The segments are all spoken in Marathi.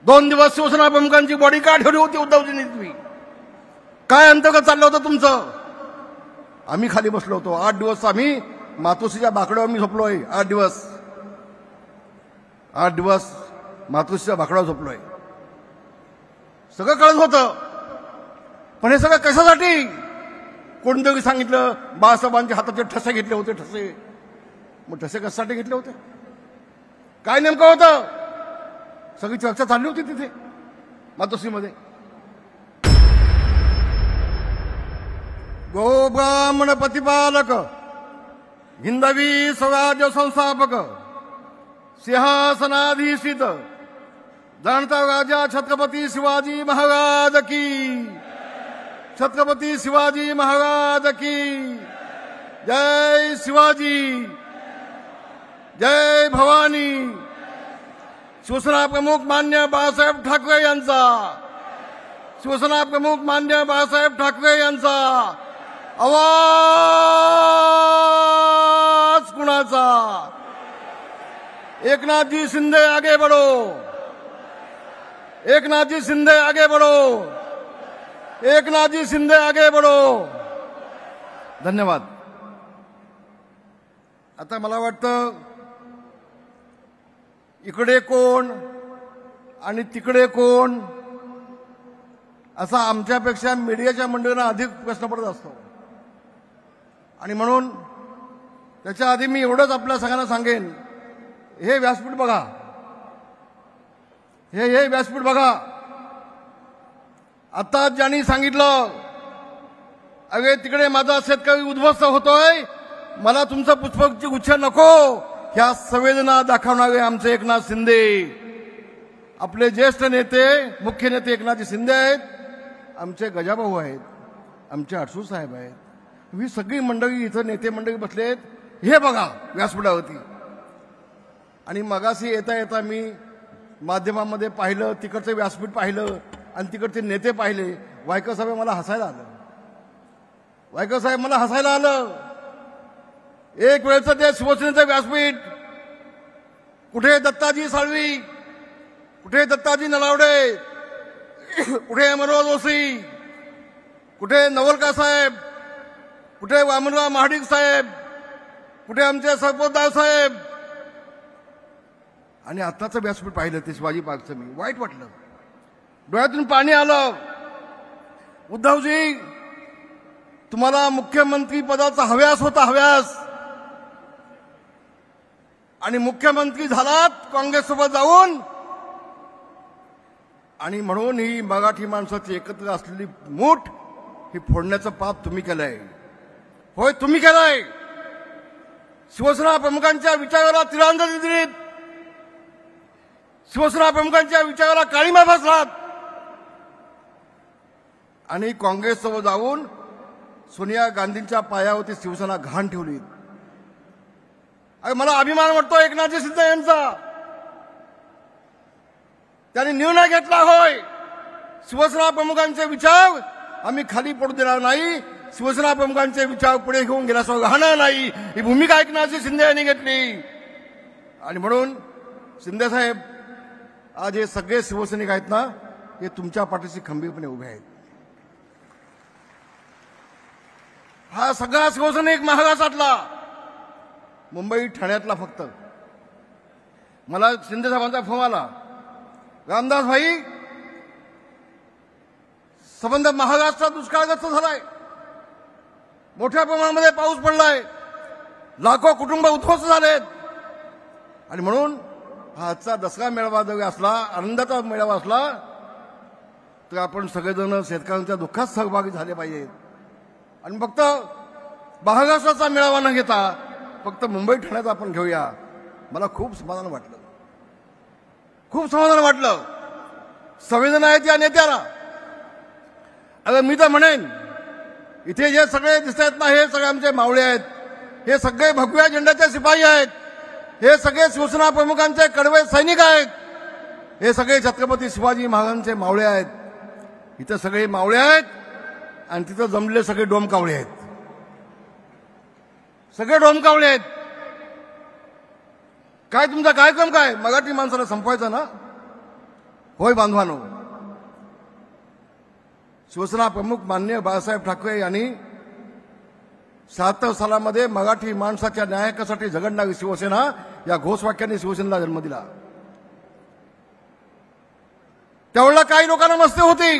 2 दिवस शिवसेना प्रमुखांची बॉडी का ठेवली होती उद्धवजींनी? तुम्ही काय अंतर्गत चाललं होतं तुमचं? आम्ही खाली बसलो होतो. 8 दिवस आम्ही मातोश्रीच्या बाकड्यावर मी झोपलोय. 8 दिवस मातोश्रीच्या बाकड्यावर झोपलोय. सगळं कळत होतं. पण हे सगळं कशासाठी? कोणतरी सांगितलं बाळासाहेबांच्या हाताचे ठसे घेतले होते. ठसे, मग ठसे कशासाठी घेतले होते? काय नेमकं होतं? सगळी चर्चा चालली होती तिथे मातोश्रीमध्ये. गो ब्राह्मण प्रतिपालक, हिंदवी स्वराज्य संस्थापक, सिंहासनाधीशित जाणता राजा छत्रपती शिवाजी महाराज की, छत्रपती शिवाजी महाराज की जय. शिवाजी जय. भवानी. शिवसेना प्रमुख मान्य बाळासाहेब ठाकरे यांचा, शिवसेना प्रमुख मान्य बाळासाहेब ठाकरे यांचा आवाज कुणाचा? एकनाथजी शिंदे आगे बढ़ो, एकनाथजी शिंदे आगे बढ़ो, एकनाथजी शिंदे आगे बढ़ो. धन्यवाद. आता मला वाटतं इकडे कोण आणि तिकडे कोण असा आमच्यापेक्षा मीडियाच्या मंडळींना अधिक प्रश्न पडत असतो. आणि म्हणून त्याच्या आधी मी एवढंच आपल्या सगळ्यांना सांगेन, हे व्यासपीठ बघा, हे व्यासपीठ बघा. आता ज्यांनी सांगितलं अरे तिकडे माझा शेतकरी उद्ध्वस्त होतोय, मला तुमचं पुष्पगुच्छ गुच्छ नको, ह्या संवेदना दाखवणारे आमचे एकनाथ शिंदे, आपले ज्येष्ठ नेते, मुख्य नेते एकनाथजी शिंदे आहेत, आमचे गजाभाऊ आहेत, आमचे अडसूळ साहेब आहेत. ही सगळी मंडळी इथं नेते मंडळी बसलेत. हे बघा व्यासपीठावरती. आणि मगाशी येता येता मी माध्यमामध्ये पाहिलं, तिकडचं व्यासपीठ पाहिलं आणि तिकडचे नेते पाहिले. वायकर साहेब मला हसायला आलं. वायकर साहेब मला हसायला आलं. एक वेळचं ते शिवसेनेचं व्यासपीठ, कुठे दत्ताजी साळवी, कुठे दत्ताजी नलावडे, कुठे मनोहर जोशी, कुठे नवलका साहेब, कुठे वामनराव महाडिक साहेब, कुठे आमचे सरपोतदार साहेब. आणि आत्ताचं व्यासपीठ पाहिलं ते शिवाजी पार्कचं, मी वाईट वाटलं, डोळ्यातून पाणी आलं. उद्धवजी, तुम्हाला मुख्यमंत्री पदाचा हव्यास होता, हव्यास, आणि मुख्यमंत्री झालात काँग्रेससोबत जाऊन. आणि म्हणून ही मराठी माणसाची एकत्र असलेली मूठ ही फोडण्याचं पाप तुम्ही केलंय. होय, तुम्ही केलंय. शिवसेना प्रमुखांच्या विचाराला तिरंदाजी दिलीत, शिवसेना प्रमुखांच्या विचाराला काळीमा फासलात आणि काँग्रेससोबत जाऊन सोनिया गांधींच्या पायावरती शिवसेना घाण ठेवली. अरे मला अभिमान वाटतो एकनाथजी शिंदे यांचा. त्यांनी निर्णय घेतला, होय शिवसेना प्रमुखांचे विचार आम्ही खाली पडू देणार नाही, शिवसेना प्रमुखांचे विचार पुढे घेऊन गेल्याशिवाय राहणार नाही, ही भूमिका एकनाथजी शिंदे यांनी घेतली. आणि म्हणून शिंदे साहेब, आज हे सगळे शिवसैनिक आहेत ना, हे तुमच्या पाठीशी खंबीरपणे उभे आहेत. हा सगळा शिवसैनिक महाराष्ट्रातला, मुंबई ठाण्यातला फक्त. मला शिंदे साहेबांचा फोन आला, रामदास भाई, संबंध महाराष्ट्रात दुष्काळग्रस्त झालाय, मोठ्या प्रमाणामध्ये पाऊस पडलाय, लाखो कुटुंब उद्ध्वस्त झालेत. आणि म्हणून हा आजचा दसरा मेळावा जरी असला, आनंदाचा मेळावा असला, तर आपण सगळेजण शेतकऱ्यांच्या दुःखात सहभागी झाले पाहिजेत. आणि फक्त महाराष्ट्राचा मेळावा न घेता फक्त मुंबई ठाण्याचा आपण घेऊया. मला खूप समाधान वाटलं, खूप समाधान वाटलं. संवेदना आहेत या नेत्याला. अरे मी तर म्हणेन, इथे जे सगळे दिसत आहेत ना, हे सगळे आमचे मावळे आहेत, हे सगळे भगव्या झेंड्याचे शिपाई आहेत, हे सगळे शिवसेना प्रमुखांचे कडवे सैनिक आहेत, हे सगळे छत्रपती शिवाजी महाराजांचे मावळे आहेत. इथं सगळे मावळे आहेत आणि तिथं जमलेले सगळे डोमकावळे आहेत, सगळे डोमकावळे आहेत. काय तुमचा कार्यक्रम काय? मराठी माणसाला संपवायचा ना? होय बांधवानो, शिवसेना प्रमुख माननीय बाळासाहेब ठाकरे यांनी 76 सालामध्ये मराठी माणसाच्या न्यायासाठी झगडणारी शिवसेना या घोषवाक्याने शिवसेनेला जन्म दिला. त्यावेळेला काही लोकांना मस्ती होती,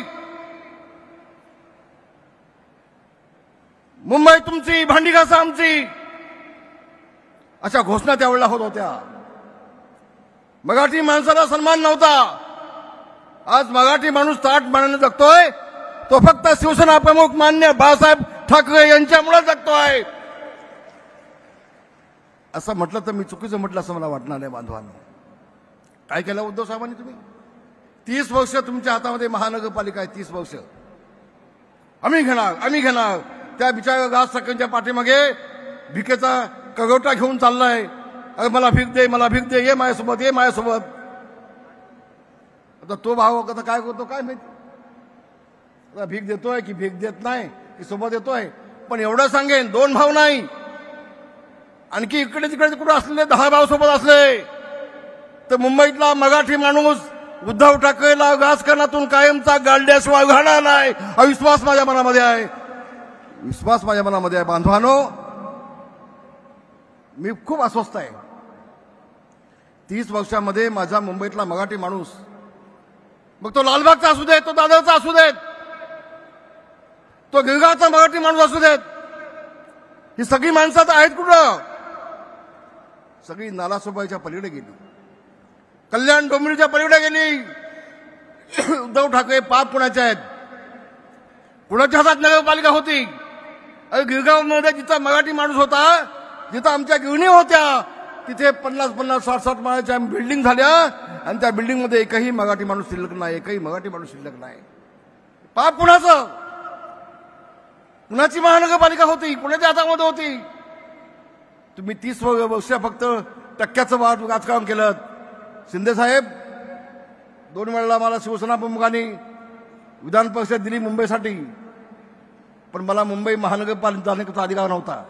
मुंबई तुमची, भांडी घासा आमची, अशा घोषणा त्यावेळेला होत होत्या. मराठी माणसाला सन्मान नव्हता. आज मराठी माणूस ताट मानाने जगतोय, तो फक्त शिवसेना प्रमुख मान्य बाळासाहेब ठाकरे यांच्यामुळे जगतोय. असं म्हटलं तर मी चुकीचं म्हटलं असं मला वाटणार नाही. बांधवांनो, काय केलं उद्धव साहेबांनी? तुम्ही 30 वर्ष तुमच्या हातामध्ये महानगरपालिका आहे. 30 वर्ष आम्ही घेणार. त्या बिचारा राज ठाकरेंच्या पाठीमागे भिकेचा कगोटा घेऊन चाललाय. अरे मला भीक दे, ये माझ्यासोबत. आता तो भाव आता काय करतो काय माहिती, आता भीक देतोय की भीक देत नाही की सोबत येतोय. पण एवढं सांगेन, 2 भाव नाही, आणखी इकडे तिकडे कुठे असलेले 10 भाव सोबत असले तर मुंबईतला मराठी माणूस उद्धव ठाकरेला राजकारणातून कायमचा गाडल्याशिवाय घालणार नाही. हा विश्वास माझ्या मनामध्ये आहे. बांधवानो, मी खूप अस्वस्थ आहे. 30 वर्षामध्ये माझा मुंबईतला मराठी माणूस, मग तो लालबागचा असू देत, तो दादरचा असू देत, तो गिरगावचा मराठी माणूस असू देत, ही सगळी माणसं आता आहेत कुठं? सगळी नालासोपाईच्या पलीकडे गेली, कल्याण डोंबिवलीच्या पलीकडे गेली. उद्धव ठाकरे पाप कुणाचे आहेत? कुणाच्या हातात नगरपालिका होती? अरे गिरगावमध्ये जिथं मराठी माणूस होता, जिथं आमच्या गिरणी होत्या, तिथे 50-50, 60-60 माळ्याच्या बिल्डिंग झाल्या आणि त्या बिल्डिंगमध्ये एकही मराठी माणूस शिल्लक नाही. पाप कुणाचं? कुणाची महानगरपालिका होती? कुणाच्या हातामध्ये होती? तुम्ही 30 वर्ष फक्त टक्क्याचं राजकारण केलं. शिंदे साहेब, 2 वेळेला मला शिवसेना प्रमुखांनी विधान परिषद दिली मुंबईसाठी, पण मला मुंबई महानगरपालिका जाण्याचा अधिकार नव्हता.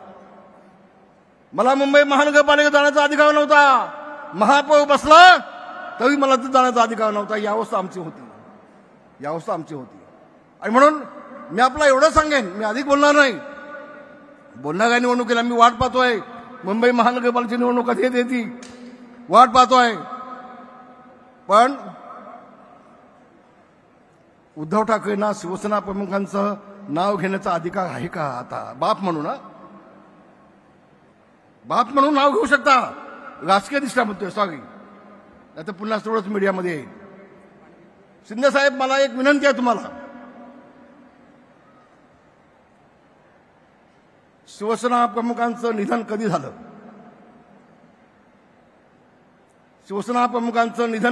जाण्याचा अधिकार नव्हता. महापौर बसला तरी मला तिथे जाण्याचा अधिकार नव्हता. ही अवस्था आमची होती. आणि म्हणून मी आपला एवढं सांगेन, मी अधिक बोलणार नाही. बोलणाऱ्या निवडणुकीला मी वाट पाहतोय. मुंबई महानगरपालिकेची निवडणूक कधी येते वाट पाहतोय. पण उद्धव ठाकरेंना शिवसेना प्रमुखांचं नाव घेण्याचा अधिकार आहे का? आता बाप म्हणून नाव घेऊ शकता. राजकीय दृष्ट्या म्हणतोय, सॉरी, आता पुन्हा तेवढंच मीडियामध्ये येईल. शिंदे साहेब, मला एक विनंती आहे तुम्हाला. शिवसेना प्रमुखांचं निधन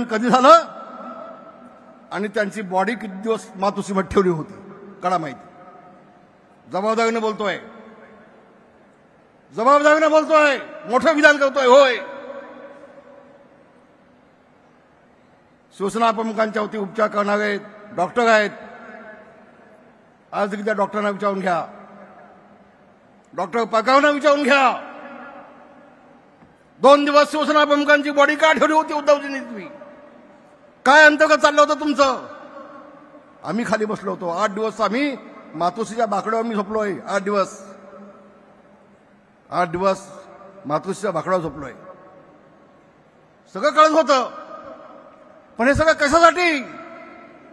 कधी झालं आणि त्यांची बॉडी किती दिवस मातोश्रीमध्ये ठेवली होती कडा माहिती. जबाबदारीने बोलतोय, मोठं विधान करतोय. होय, शिवसेना प्रमुखांच्या वती उपचार करणारे डॉक्टर आहेत. आज त्या डॉक्टरांना विचारून घ्या, डॉक्टर पगावना विचारून घ्या, 2 दिवस शिवसेना प्रमुखांची बॉडी का ठेवली होती उद्धवजींनी? तुम्ही काय अंतर्गत चाललं होतं तुमचं? आम्ही खाली बसलो होतो. 8 दिवस आम्ही मातोश्रीच्या बाकड्यावर मी झोपलोय. 8 दिवस मातोश्रीच्या बाकड्यावर झोपलोय. सगळं कळत होतं. पण हे सगळं कशासाठी?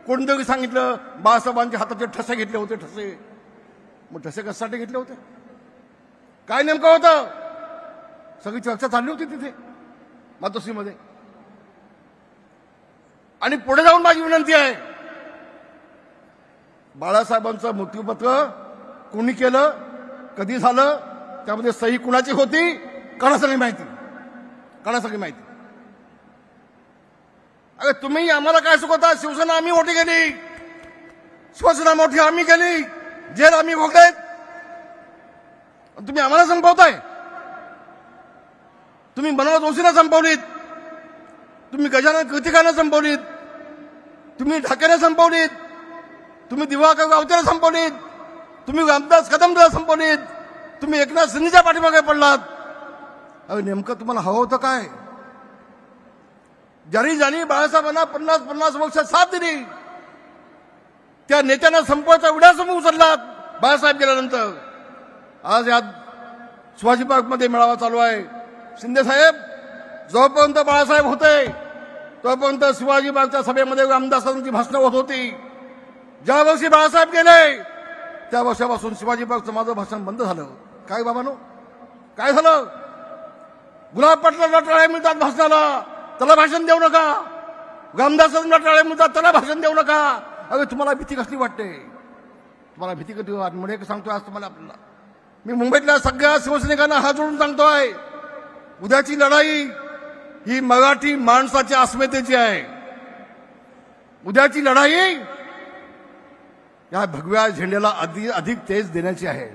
कोणतरी सांगितलं बाळासाहेबांच्या हाताचे ठसे घेतले होते. मग ठसे कशासाठी घेतले होते? काय नेमकं होतं? सगळी चर्चा चालली होती तिथे मातोश्रीमध्ये. आणि पुढे जाऊन माझी विनंती आहे, बाळासाहेबांचं मृत्यूपत्र कोणी केलं, कधी झालं, त्यामध्ये सही कुणाची होती, कळा सगळी माहिती. अरे तुम्ही आम्हाला काय शिकवता? शिवसेना आम्ही मोठी केली, शिवसेना मोठी आम्ही केली, जेल आम्ही भोगलेत, तुम्ही आम्हाला संपवताय. तुम्ही मनोज जोशीला संपवलीत, तुम्ही गजानन कीर्तिकांना संपवलीत, तुम्ही ढाकेने संपवलीत, तुम्ही दिवाकर गावतेला संपवलीत, तुम्ही रामदास कदमला संपवलीत, तुम्ही एकनाथ शिंदेच्या पाठीमागे पडलात. अरे नेमकं तुम्हाला हवं होतं काय? ज्यांनी बाळासाहेबांना 50 वर्ष साथ दिली त्या नेत्यांना संपवायचा विडासमूह उचलला बाळासाहेब गेल्यानंतर. आज यात शिवाजी पार्कमध्ये मेळावा चालू आहे. शिंदे साहेब, जोपर्यंत बाळासाहेब होते तोपर्यंत शिवाजी पार्कच्या सभेमध्ये रामदासांची भाषणं होत होती. ज्या वर्षी बाळासाहेब गेले त्या वर्षापासून शिवाजी पार्कचं माझं भाषण बंद झालं. काय बाबांनो, काय झालं? गुलाब पाटलांना टाळ्या मिळतात भाषणाला, त्याला भाषण देऊ नका. रामदासांना टाळ्या मिळतात, त्याला भाषण देऊ नका. अरे तुम्हाला भीती कसली वाटते? तुम्हाला भीती कधी वाटते? सांगतोय आज तुम्हाला. आपल्याला मी मुंबईतल्या सगळ्या शिवसैनिकांना हात जोडून सांगतोय, उद्याची लढाई ही मराठी माणसाच्या अस्मितेची आहे. उद्याची लढाई या भगव्या झेंड्याला अधिक तेज देण्याची आहे.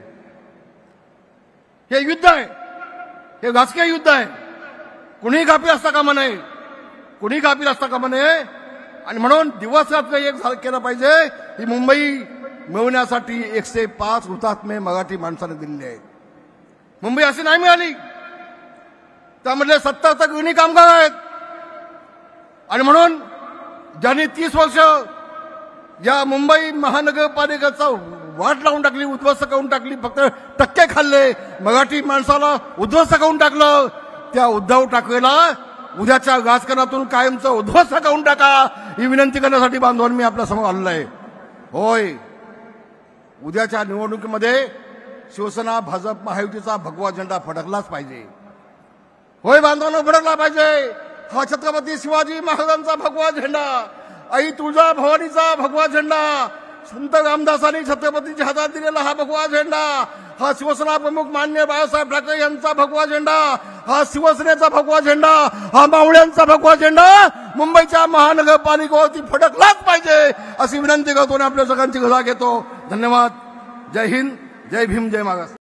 हे युद्ध आहे, हे राजकीय युद्ध आहे. कुणीही गाफील असता कामा नये, कुणीही गाफील असता कामा नये. आणि म्हणून दिवस रात्र एक केलं पाहिजे. ही मुंबई मिळवण्यासाठी 105 हुतात्मे मराठी माणसाने दिलेले आहेत. मुंबई अशी नाही मिळाली. त्यामधले 70 गृहिणी कामगार आहेत. आणि म्हणून ज्यांनी 30 वर्ष या मुंबई महानगरपालिकेचा वाट लावून टाकली, उद्ध्वस्त करून टाकली, फक्त टक्के खाल्ले, मराठी माणसाला उद्ध्वस्त करून टाकलं, त्या उद्धव ठाकरेला उद्याच्या राजकारणातून कायमचं उद्ध्वस्त करून टाका ही विनंती करण्यासाठी बांधवांनी मी आपल्या समोर आलेलो आहे. होय, उद्याच्या निवडणुकीमध्ये शिवसेना भाजप महायुतीचा भगवा झेंडा फडकलाच पाहिजे. होय बांधवांनो, फडकला पाहिजे. हा छत्रपती शिवाजी महाराजांचा भगवा झेंडा, आई तुळजाभवानीचा भगवा झेंडा, संत रामदासांनी छत्रपतीच्या हातात दिलेला हा भगवा झेंडा, हा शिवसेना प्रमुख मान्य बाळासाहेब ठाकरे यांचा भगवा झेंडा, हा शिवसेनेचा भगवा झेंडा, हा मावळ्यांचा भगवा झेंडा मुंबईच्या महानगरपालिकेवरती फडकलाच पाहिजे अशी विनंती करतो आणि आपल्या सगळ्यांची गजा घेतो. धन्यवाद. जय हिंद, जय भीम, जय महाराष्ट्र.